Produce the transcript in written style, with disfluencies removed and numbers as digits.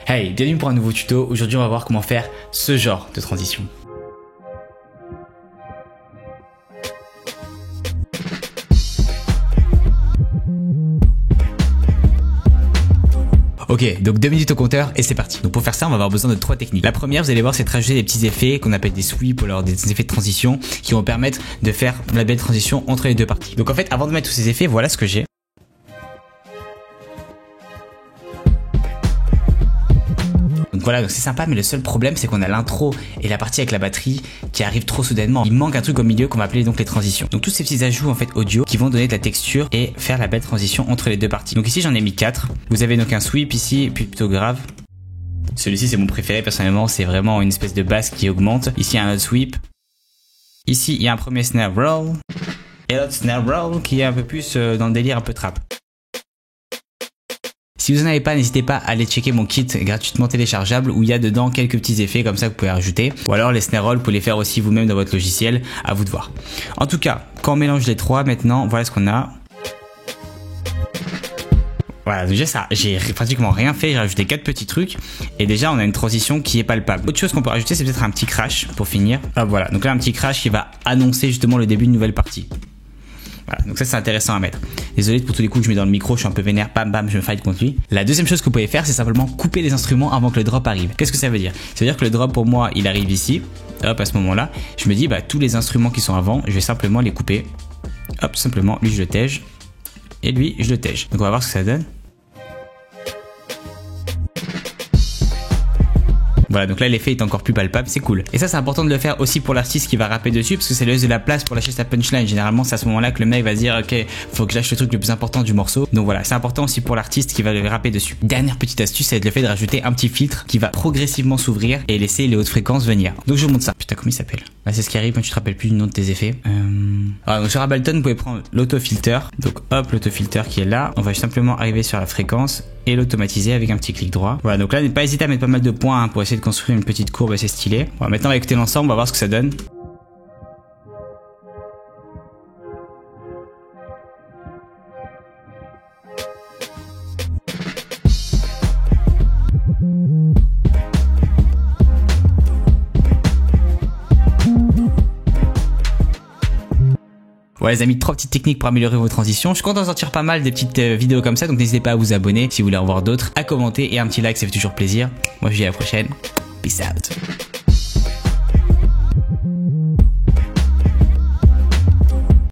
Hey, bienvenue pour un nouveau tuto. Aujourd'hui on va voir comment faire ce genre de transition. Ok, donc 2 minutes au compteur et c'est parti. Donc pour faire ça, on va avoir besoin de 3 techniques. La première, vous allez voir, c'est de rajouter des petits effets qu'on appelle des sweeps ou alors des effets de transition qui vont permettre de faire la belle transition entre les deux parties. Donc en fait, avant de mettre tous ces effets, voilà ce que j'ai. Donc voilà, donc c'est sympa, mais le seul problème c'est qu'on a l'intro et la partie avec la batterie qui arrive trop soudainement. Il manque un truc au milieu qu'on va appeler donc les transitions. Donc tous ces petits ajouts en fait audio qui vont donner de la texture et faire la belle transition entre les deux parties. Donc ici j'en ai mis 4. Vous avez donc un sweep ici, puis plutôt grave. Celui-ci c'est mon préféré personnellement, c'est vraiment une espèce de basse qui augmente. Ici il y a un autre sweep. Ici il y a un premier snare roll. Et l'autre snare roll qui est un peu plus dans le délire un peu trap. Si vous n'en avez pas, n'hésitez pas à aller checker mon kit gratuitement téléchargeable où il y a dedans quelques petits effets comme ça que vous pouvez rajouter. Ou alors les snare rolls, vous pouvez les faire aussi vous-même dans votre logiciel, à vous de voir. En tout cas, quand on mélange les trois maintenant, voilà ce qu'on a. Voilà, déjà ça, j'ai pratiquement rien fait, j'ai rajouté 4 petits trucs et déjà on a une transition qui est palpable. Autre chose qu'on peut rajouter, c'est peut-être un petit crash pour finir. Ah voilà, donc là un petit crash qui va annoncer justement le début d'une nouvelle partie. Voilà, donc ça c'est intéressant à mettre. Désolé pour tous les coups que je mets dans le micro, je suis un peu vénère, bam bam, je me fight contre lui. La deuxième chose que vous pouvez faire, c'est simplement couper les instruments avant que le drop arrive. Qu'est-ce que ça veut dire? Ça veut dire que le drop pour moi, il arrive ici. Hop, à ce moment-là, je me dis bah tous les instruments qui sont avant, je vais simplement les couper. Hop, simplement, lui je le tège et lui je le tège. Donc on va voir ce que ça donne. Voilà, donc là l'effet est encore plus palpable, c'est cool. Et ça c'est important de le faire aussi pour l'artiste qui va rapper dessus parce que ça lui laisse de la place pour lâcher sa punchline. Généralement c'est à ce moment-là que le mec va se dire ok, faut que je lâche le truc le plus important du morceau. Donc voilà, c'est important aussi pour l'artiste qui va le rapper dessus. Dernière petite astuce, c'est le fait de rajouter un petit filtre qui va progressivement s'ouvrir et laisser les hautes fréquences venir. Donc je vous montre ça. Putain, comment il s'appelle? Là c'est ce qui arrive quand tu te rappelles plus du nom de tes effets. Alors donc sur Ableton vous pouvez prendre l'autofilter. Donc hop, l'autofilter qui est là. On va simplement arriver sur la fréquence et l'automatiser avec un petit clic droit. Voilà, donc là n'hésitez pas hésiter à mettre pas mal de points hein, pour essayer de construire une petite courbe assez stylée. Voilà, maintenant on va écouter l'ensemble, on va voir ce que ça donne. Voilà les amis, 3 petites techniques pour améliorer vos transitions. Je suis content d'en sortir pas mal des petites vidéos comme ça, donc n'hésitez pas à vous abonner si vous voulez en voir d'autres, à commenter et un petit like, ça fait toujours plaisir. Moi je vous dis à la prochaine, peace out.